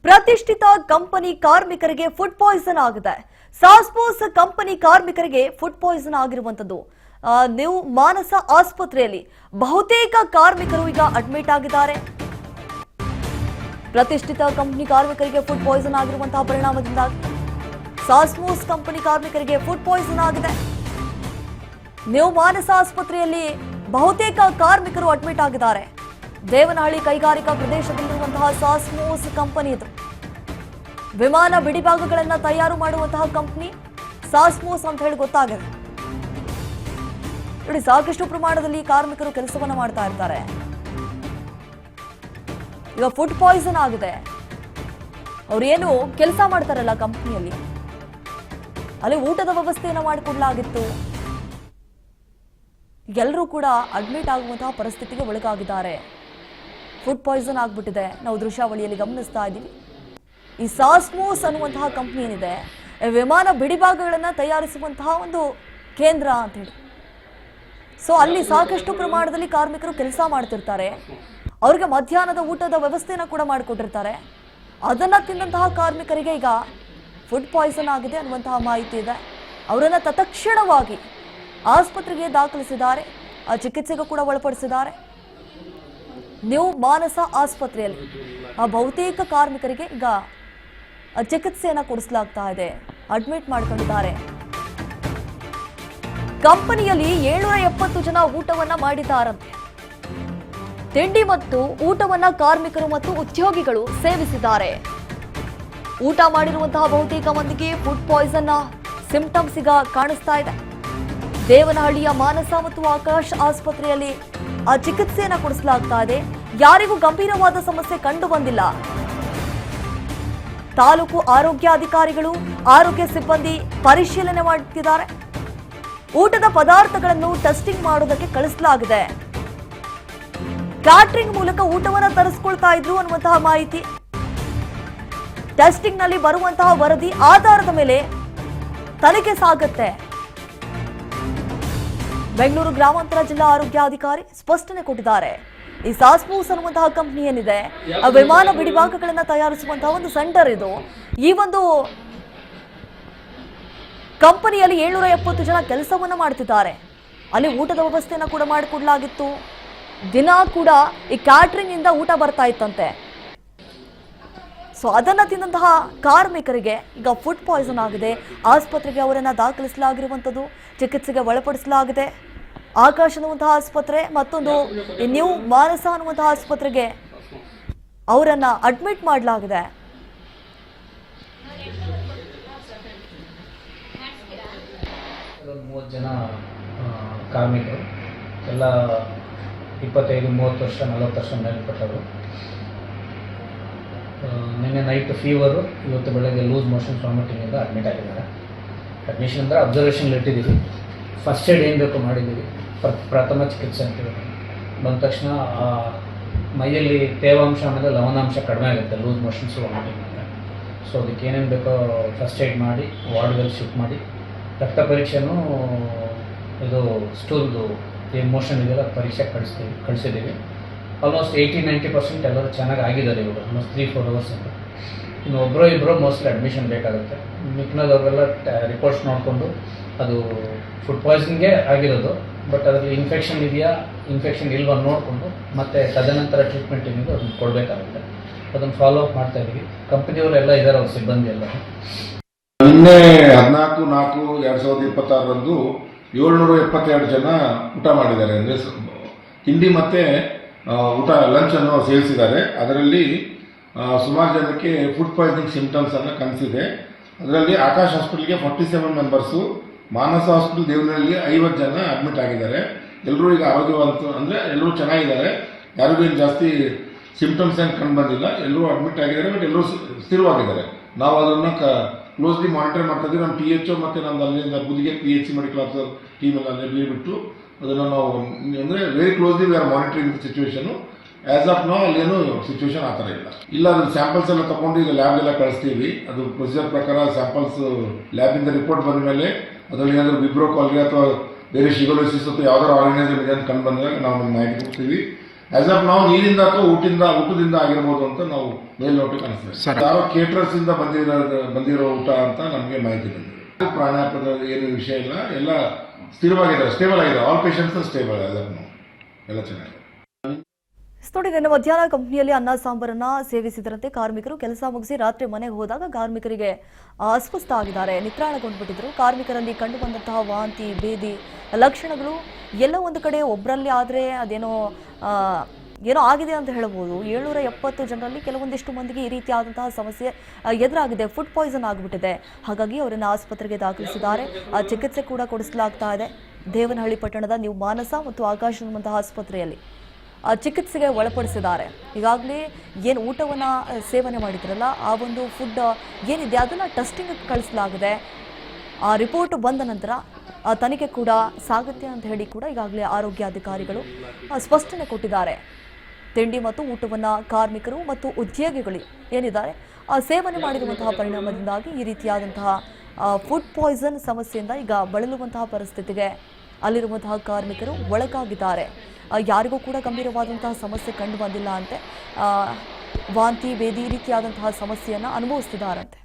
ಪ್ರತಿಷ್ಠಿತ ಕಂಪನಿ ಕಾರ್ಮಿಕರಿಗೆ food poison ಆಗಿದೆ. ಸಾಸ್ಪೋಸ್ ಕಂಪನಿ ಕಾರ್ಮಿಕರಿಗೆ ಫುಡ್ ಪಾಯ್ಸನ್ ಆಗಿರುವಂತದ್ದು. ನೀವು ಮಾನಸ ಆಸ್ಪತ್ರೆಯಲ್ಲಿ ಬಹುತೇಕ ಕಾರ್ಮಿಕರು ಈಗ ಅಡ್ಮಿಟ್ ಆಗಿದ್ದಾರೆ. ಪ್ರತಿಷ್ಠಿತ ಕಂಪನಿ ಕಾರ್ಮಿಕರಿಗೆ ಫುಡ್ ಪಾಯ್ಸನ್ ಆಗಿರುವಂತಹ ಪರಿಣಾಮದಿಂದಾಗಿ ಸಾಸ್ಪೋಸ್ ಕಂಪನಿ ಕಾರ್ಮಿಕರಿಗೆ ಫುಡ್ ಪಾಯ್ಸನ್ ಆಗಿದೆ. ನೀವು ಮಾನಸ ಆಸ್ಪತ್ರೆಯಲ್ಲಿ ಬಹುತೇಕ ಕಾರ್ಮಿಕರು ಅಡ್ಮಿಟ್ ಆಗಿದ್ದಾರೆ. ದೇವನಹಳ್ಳಿ ಕೈಗಾರಿಕಾ ಪ್ರದೇಶದಲ್ಲಿರುವಂತಹ ಸಾಸ್ಮೋಸ್ ಕಂಪನಿ ಇದು. ವಿಮಾನ ಬಿಡಿಭಾಗಗಳನ್ನು ತಯಾರು ಮಾಡುವಂತಹ ಕಂಪನಿ ಸಾಸ್ಮೋಸ್ ಅಂತ ಹೇಳಿ ಗೊತ್ತಾಗಿದೆ. ನೋಡಿ, ಸಾಕಷ್ಟು ಪ್ರಮಾಣದಲ್ಲಿ ಕಾರ್ಮಿಕರು ಕೆಲಸವನ್ನ ಮಾಡ್ತಾ ಇರ್ತಾರೆ. ಈಗ ಫುಡ್ ಪಾಯ್ಸನ್ ಆಗಿದೆ. ಅವ್ರೇನು ಕೆಲಸ ಮಾಡ್ತಾರಲ್ಲ ಕಂಪನಿಯಲ್ಲಿ, ಅಲ್ಲಿ ಊಟದ ವ್ಯವಸ್ಥೆಯನ್ನ ಮಾಡಿಕೊಡ್ಲಾಗಿತ್ತು. ಎಲ್ಲರೂ ಕೂಡ ಅಡ್ಮಿಟ್ ಆಗುವಂತಹ ಪರಿಸ್ಥಿತಿಗೆ ಒಳಗಾಗಿದ್ದಾರೆ. ಫುಡ್ ಪಾಯ್ಸನ್ ಆಗ್ಬಿಟ್ಟಿದೆ. ನಾವು ದೃಶ್ಯಾವಳಿಯಲ್ಲಿ ಗಮನಿಸ್ತಾ ಇದ್ದೀವಿ. ಈ ಸಾಸ್ಮೋಸ್ ಅನ್ನುವಂತಹ ಕಂಪನಿ ಏನಿದೆ, ವಿಮಾನ ಬಿಡಿಭಾಗಗಳನ್ನು ತಯಾರಿಸುವಂತಹ ಒಂದು ಕೇಂದ್ರ ಅಂತ ಹೇಳಿ. ಸೊ ಅಲ್ಲಿ ಸಾಕಷ್ಟು ಪ್ರಮಾಣದಲ್ಲಿ ಕಾರ್ಮಿಕರು ಕೆಲಸ ಮಾಡ್ತಿರ್ತಾರೆ. ಅವ್ರಿಗೆ ಮಧ್ಯಾಹ್ನದ ಊಟದ ವ್ಯವಸ್ಥೆನ ಕೂಡ ಮಾಡಿಕೊಟ್ಟಿರ್ತಾರೆ. ಅದನ್ನ ತಿಂದಂತಹ ಕಾರ್ಮಿಕರಿಗೆ ಈಗ ಫುಡ್ ಪಾಯ್ಸನ್ ಆಗಿದೆ ಅನ್ನುವಂತಹ ಮಾಹಿತಿ ಇದೆ. ಅವರನ್ನ ತತ್ಕ್ಷಣವಾಗಿ ಆಸ್ಪತ್ರೆಗೆ ದಾಖಲಿಸಿದ್ದಾರೆ. ಚಿಕಿತ್ಸೆಗೂ ಕೂಡ ಒಳಪಡಿಸಿದ್ದಾರೆ. ನ್ಯೂ ಮಾನಸ ಆಸ್ಪತ್ರೆಯಲ್ಲಿ ಬಹುತೇಕ ಕಾರ್ಮಿಕರಿಗೆ ಈಗ ಚಿಕಿತ್ಸೆಯನ್ನು ಕೊಡಿಸಲಾಗ್ತಾ ಇದೆ. ಅಡ್ಮಿಟ್ ಮಾಡ್ಕೊಂಡಿದ್ದಾರೆ. ಕಂಪನಿಯಲ್ಲಿ 770 ಜನ ಊಟವನ್ನ ಮಾಡಿದ್ದಾರಂತೆ. ತಿಂಡಿ ಮತ್ತು ಊಟವನ್ನ ಕಾರ್ಮಿಕರು ಮತ್ತು ಉದ್ಯೋಗಿಗಳು ಸೇವಿಸಿದ್ದಾರೆ. ಊಟ ಮಾಡಿರುವಂತಹ ಬಹುತೇಕ ಮಂದಿಗೆ ಫುಡ್ ಪಾಯ್ಸನ್ ಸಿಂಪ್ಟಮ್ಸ್ ಈಗ ಕಾಣಿಸ್ತಾ ಇದೆ. ದೇವನಹಳ್ಳಿಯ ಮಾನಸ ಮತ್ತು ಆಕಾಶ್ ಆಸ್ಪತ್ರೆಯಲ್ಲಿ ಚಿಕಿತ್ಸೆಯನ್ನು ಕೊಡಿಸಲಾಗ್ತಾ ಇದೆ. ಯಾರಿಗೂ ಗಂಭೀರವಾದ ಸಮಸ್ಯೆ ಕಂಡು ಬಂದಿಲ್ಲ. ತಾಲೂಕು ಆರೋಗ್ಯಾಧಿಕಾರಿಗಳು, ಆರೋಗ್ಯ ಸಿಬ್ಬಂದಿ ಪರಿಶೀಲನೆ ಮಾಡುತ್ತಿದ್ದಾರೆ. ಊಟದ ಪದಾರ್ಥಗಳನ್ನು ಟೆಸ್ಟಿಂಗ್ ಮಾಡೋದಕ್ಕೆ ಕಳಿಸಲಾಗಿದೆ. ಕ್ಯಾಟರಿಂಗ್ ಮೂಲಕ ಊಟವನ್ನು ತರಿಸಿಕೊಳ್ತಾ ಇದ್ರು ಅನ್ನುವಂತಹ ಮಾಹಿತಿ. ಟೆಸ್ಟಿಂಗ್ ನಲ್ಲಿ ಬರುವಂತಹ ವರದಿ ಆಧಾರದ ಮೇಲೆ ತನಿಖೆ ಸಾಗುತ್ತೆ. ಬೆಂಗಳೂರು ಗ್ರಾಮಾಂತರ ಜಿಲ್ಲಾ ಆರೋಗ್ಯಾಧಿಕಾರಿ ಸ್ಪಷ್ಟನೆ ಕೊಟ್ಟಿದ್ದಾರೆ. ಈ ಸಾಸ್ಮೋಸ್ ಅನ್ನುವಂತಹ ಕಂಪನಿ ಏನಿದೆ, ವಿಮಾನ ಬಿಡಿಭಾಗಗಳನ್ನು ತಯಾರಿಸುವಂತಹ ಒಂದು ಸೆಂಟರ್ ಇದು. ಈ ಒಂದು ಕಂಪನಿಯಲ್ಲಿ 770 ಜನ ಕೆಲಸವನ್ನ ಮಾಡ್ತಿದ್ದಾರೆ. ಅಲ್ಲಿ ಊಟದ ವ್ಯವಸ್ಥೆಯನ್ನ ಕೂಡ ಮಾಡಿಕೊಡ್ಲಾಗಿತ್ತು. ದಿನ ಕೂಡ ಈ ಕ್ಯಾಟರಿಂಗ್ ಇಂದ ಊಟ ಬರ್ತಾ ಇತ್ತಂತೆ. ಸೊ ಅದನ್ನ ತಿಂದಂತಹ ಕಾರ್ಮಿಕರಿಗೆ ಈಗ ಫುಡ್ ಪಾಯ್ಸನ್ ಆಗಿದೆ. ಆಸ್ಪತ್ರೆಗೆ ಅವರನ್ನ ದಾಖಲಿಸಲಾಗಿರುವಂಥದ್ದು, ಚಿಕಿತ್ಸೆಗೆ ಒಳಪಡಿಸಲಾಗಿದೆ. ಆಕಾಶ್ ಅನ್ನುವಂತಹ ಆಸ್ಪತ್ರೆ, ಮತ್ತೊಂದು ನ್ಯೂ ಮಾನಸ ಅನ್ನುವಂತಹ ಆಸ್ಪತ್ರೆಗೆ ಅವರನ್ನ ಅಡ್ಮಿಟ್ ಮಾಡಲಾಗಿದೆ. ಒಂದು 30 ಜನ ಕಾರ್ಮಿಕರು ಎಲ್ಲ 25, 30 ವರ್ಷ, 40 ವರ್ಷ ಮೇಲ್ಪಟ್ಟವರು. ನಿನ್ನೆ ನೈಟ್ ಫೀವರು, ಇವತ್ತು ಬೆಳಗ್ಗೆ ಲೂಸ್ ಮೋಷನ್ ವಾಮಿಟಿಂಗಿಂದ ಅಡ್ಮಿಟ್ ಆಗಿದ್ದಾರೆ. ಅಡ್ಮಿಷನ್ ಅಂದರೆ ಅಬ್ಸರ್ವೇಷನ್ ಇಟ್ಟಿದ್ದೀವಿ. ಫಸ್ಟ್ ಏಡ್ ಏನು ಬೇಕೋ ಮಾಡಿದ್ದೀವಿ. ಪ್ರಥಮ ಚಿಕಿತ್ಸೆ ಅಂತೀವಿ. ಬಂದ ತಕ್ಷಣ ಮೈಯಲ್ಲಿ ತೇವಾಂಶ ಆಮೇಲೆ ಲವಣಾಂಶ ಕಡಿಮೆ ಆಗುತ್ತೆ ಲೂಸ್ ಮೋಷನ್ಸು ವಾಮಿಟಿಂಗ್ ಅಂದರೆ. ಸೊ ಅದಕ್ಕೆ ಏನೇನು ಬೇಕೋ ಫಸ್ಟ್ ಏಡ್ ಮಾಡಿ ವಾರ್ಡ್ಗೆ ಶಿಫ್ಟ್ ಮಾಡಿ ರಕ್ತ ಪರೀಕ್ಷೆನೂ ಇದು ಸ್ಟೂಲ್ದು ಏನು ಮೋಷನ್ ಇದೆಯಲ್ಲ ಪರೀಕ್ಷೆ ಕಳಿಸಿದ್ದೀವಿ. ಆಲ್ಮೋಸ್ಟ್ 80-90% ಎಲ್ಲರೂ ಚೆನ್ನಾಗಿ ಆಗಿದ್ದಾರೆ. ಇವಾಗ ಆಲ್ಮೋಸ್ಟ್ 3-4 ಅವರ್ಸ್ ಅಂತ. ಇನ್ನು ಒಬ್ಬರೋ ಇಬ್ಬರೋ ಮೋಸ್ಟ್ಲಿ ಅಡ್ಮಿಷನ್ ಬೇಕಾಗುತ್ತೆ. ಮಿಕ್ಕಿನದವ್ರಿಗೆಲ್ಲ ರಿಪೋರ್ಟ್ಸ್ ನೋಡಿಕೊಂಡು ಅದು ಫುಡ್ ಪಾಯ್ಸನ್ಗೆ ಆಗಿರೋದು, ಬಟ್ ಅದರಲ್ಲಿ ಇನ್ಫೆಕ್ಷನ್ ಇದೆಯಾ, ಇನ್ಫೆಕ್ಷನ್ ಇಲ್ವಾ ನೋಡಿಕೊಂಡು ಮತ್ತೆ ತದನಂತರ ಟ್ರೀಟ್ಮೆಂಟ್ ಏನಿದೆ ಅದನ್ನು ಕೊಡಬೇಕಾಗುತ್ತೆ. ಅದನ್ನು ಫಾಲೋ ಅಪ್ ಮಾಡ್ತಾ ಇದ್ದೀವಿ. ಕಂಪನಿಯವರೆಲ್ಲ ಇದ್ದಾರೆ, ಅವ್ರ ಸಿಬ್ಬಂದಿ ಎಲ್ಲ. ನಿನ್ನೆ 14/4/2026 772 ಜನ ಊಟ ಮಾಡಿದ್ದಾರೆ. ಅಂದರೆ ತಿಂಡಿ ಮತ್ತು ಊಟ ಲಂಚನ್ನು ಸೇವಿಸಿದ್ದಾರೆ. ಅದರಲ್ಲಿ ಸುಮಾರು ಜನಕ್ಕೆ ಫುಡ್ ಪಾಯ್ಸನಿಂಗ್ ಸಿಂಪ್ಟಮ್ಸನ್ನು ಕಾಣಿಸಿದೆ. ಅದರಲ್ಲಿ ಆಕಾಶ್ ಹಾಸ್ಪಿಟಲ್ಗೆ 47 ಮೆಂಬರ್ಸು, ಮಾನಸ ಹಾಸ್ಪಿಟಲ್ ದೇವನಹಳ್ಳಿಗೆ 50 ಜನ ಅಡ್ಮಿಟ್ ಆಗಿದ್ದಾರೆ. ಎಲ್ಲರೂ ಈಗ ಆರೋಗ್ಯವಂತ, ಅಂದರೆ ಎಲ್ಲರೂ ಚೆನ್ನಾಗಿದ್ದಾರೆ. ಯಾರಿಗೂ ಏನು ಜಾಸ್ತಿ ಸಿಂಪ್ಟಮ್ಸ್ ಏನು ಕಂಡು ಬಂದಿಲ್ಲ. ಎಲ್ಲರೂ ಅಡ್ಮಿಟ್ ಆಗಿದ್ದಾರೆ, ಬಟ್ ಎಲ್ಲರೂ ಸ್ಥಿರವಾಗಿದ್ದಾರೆ. ನಾವು ಅದನ್ನು ಕ್ಲೋಸ್ಲಿ ಮಾನಿಟರ್ ಮಾಡ್ತಾ ಇದ್ದೀವಿ. ನಮ್ಮ PHO ಮತ್ತು ನಮ್ಮದು ಅಲ್ಲಿಂದ ಬುದಿಗೆ PHC ಮೆಡಿಕಲ್ ಆಫೀಸರ್ ಟೀಮೆಲ್ಲ ಅಲ್ಲೇ ಬಿಟ್ಟು ಅದನ್ನು ನಾವು ಅಂದರೆ very closely we are monitoring the situation. As of now ಅಲ್ಲೇನು ಸಿಚುವೇಶನ್ ಆ ಥರ ಇಲ್ಲ. ಅದು ಸ್ಯಾಂಪಲ್ಸ್ ಎಲ್ಲ ತೊಗೊಂಡು ಈಗ ಲ್ಯಾಬ್ಗೆಲ್ಲ ಕಳಿಸ್ತೀವಿ. ಅದು ಪ್ರೊಸೀಜರ್ ಪ್ರಕಾರ ಸ್ಯಾಂಪಲ್ಸ್ ಲ್ಯಾಬಿಂದ ರಿಪೋರ್ಟ್ ಬಂದ ಮೇಲೆ ಅದರಲ್ಲಿ ಏನಾದರೂ ವಿಬ್ರೋ ಕಾಲ್ಗೆ ಅಥವಾ ಬೇರೆ ಶಿಗೋಲಿಸಿಸ್ ಅಥವಾ ಯಾವ್ದಾದ್ರು ಆರ್ಗನೈಸರ್ ಇದೆ ಅಂತ ಕಂಡು ಬಂದಾಗ ನಾವು ಮಾಹಿತಿ ಕೊಡ್ತೀವಿ. ಆಸ್ ಆಫ್ ನಾವು ನೀರಿಂದ ಅಥವಾ ಊಟದಿಂದ ಆಗಿರ್ಬೋದು ಅಂತ ನಾವು ಮೇಲ್ನೋಟಕ್ಕೆ ಅನಿಸ್ತದೆ. ಯಾರೋ ಕೇಟರರ್ಸ್ ಇಂದ ಬಂದಿರೋ ಊಟ ಅಂತ ನಮಗೆ ಮಾಹಿತಿ ಬಂದಿದೆ. ಪ್ರಾಣಾಪಾಯದ ಏನು ವಿಷಯ ಇಲ್ಲ, ಎಲ್ಲ ಸ್ಥಿರವಾಗಿದ್ದಾರೆ, ಸ್ಟೇಬಲ್ ಆಗಿದೆ. All patients stable as of ನಾವು, ಎಲ್ಲ ಚೆನ್ನಾಗಿದೆ. ನೋಡಿ, ನಿನ್ನೆ ಮಧ್ಯಾಹ್ನ ಕಂಪನಿಯಲ್ಲಿ ಅನ್ನ ಸಾಂಬಾರನ್ನ ಸೇವಿಸಿದರಂತೆ ಕಾರ್ಮಿಕರು ಕೆಲಸ ಮುಗಿಸಿ ರಾತ್ರಿ ಮನೆಗೆ ಹೋದಾಗ ಕಾರ್ಮಿಕರಿಗೆ ಅಸ್ವಸ್ಥ ಆಗಿದ್ದಾರೆ, ನಿತ್ರಾಣಗೊಂಡ್ಬಿಟ್ಟಿದ್ರು. ಕಾರ್ಮಿಕರಲ್ಲಿ ಕಂಡು ಬಂದಂತಹ ವಾಂತಿ, ಭೇದಿ ಲಕ್ಷಣಗಳು ಎಲ್ಲ ಒಂದು ಕಡೆ ಒಬ್ಬರಲ್ಲಿ ಆದರೆ ಅದೇನೋ ಏನೋ ಆಗಿದೆ ಅಂತ ಹೇಳ್ಬೋದು. 770 ಜನರಲ್ಲಿ ಕೆಲವೊಂದಿಷ್ಟು ಮಂದಿಗೆ ಈ ರೀತಿಯಾದಂತಹ ಸಮಸ್ಯೆ ಎದುರಾಗಿದೆ. ಫುಡ್ ಪಾಯ್ಸನ್ ಆಗಿಬಿಟ್ಟಿದೆ. ಹಾಗಾಗಿ ಅವರನ್ನು ಆಸ್ಪತ್ರೆಗೆ ದಾಖಲಿಸಿದ್ದಾರೆ. ಚಿಕಿತ್ಸೆ ಕೂಡ ಕೊಡಿಸಲಾಗ್ತಾ ಇದೆ. ದೇವನಹಳ್ಳಿ ಪಟ್ಟಣದ ನ್ಯೂ ಮಾನಸ ಮತ್ತು ಆಕಾಶ ಅನ್ನುವಂತಹ ಆಸ್ಪತ್ರೆಯಲ್ಲಿ ಚಿಕಿತ್ಸೆಗೆ ಒಳಪಡಿಸಿದ್ದಾರೆ. ಈಗಾಗಲೇ ಏನು ಊಟವನ್ನು ಸೇವನೆ ಮಾಡಿದ್ರಲ್ಲ, ಆ ಒಂದು ಫುಡ್ ಏನಿದೆ ಅದನ್ನು ಟೆಸ್ಟಿಂಗ್ ಕಳಿಸಲಾಗಿದೆ. ಆ ರಿಪೋರ್ಟ್ ಬಂದ ನಂತರ ಆ ತನಿಖೆ ಕೂಡ ಸಾಗುತ್ತೆ ಅಂತ ಹೇಳಿ ಕೂಡ ಈಗಾಗಲೇ ಆರೋಗ್ಯಾಧಿಕಾರಿಗಳು ಸ್ಪಷ್ಟನೆ ಕೊಟ್ಟಿದ್ದಾರೆ. ತಿಂಡಿ ಮತ್ತು ಊಟವನ್ನು ಕಾರ್ಮಿಕರು ಮತ್ತು ಉದ್ಯೋಗಿಗಳು ಏನಿದ್ದಾರೆ ಸೇವನೆ ಮಾಡಿರುವಂತಹ ಪರಿಣಾಮದಿಂದಾಗಿ ಈ ರೀತಿಯಾದಂತಹ ಫುಡ್ ಪಾಯ್ಸನ್ ಸಮಸ್ಯೆಯಿಂದ ಈಗ ಬಳಲುವಂತಹ ಪರಿಸ್ಥಿತಿಗೆ ಅಲ್ಲಿರುವಂತಹ ಕಾರ್ಮಿಕರು ಒಳಗಾಗಿದ್ದಾರೆ. ಯಾರಿಗೂ ಕೂಡ ಗಂಭೀರವಾದಂತಹ ಸಮಸ್ಯೆ ಕಂಡು ಬಂದಿಲ್ಲ ಅಂತೆ. ವಾಂತಿ, ಭೇದಿ ಈ ರೀತಿಯಾದಂತಹ ಸಮಸ್ಯೆಯನ್ನು ಅನುಭವಿಸ್ತಿದ್ದಾರಂತೆ.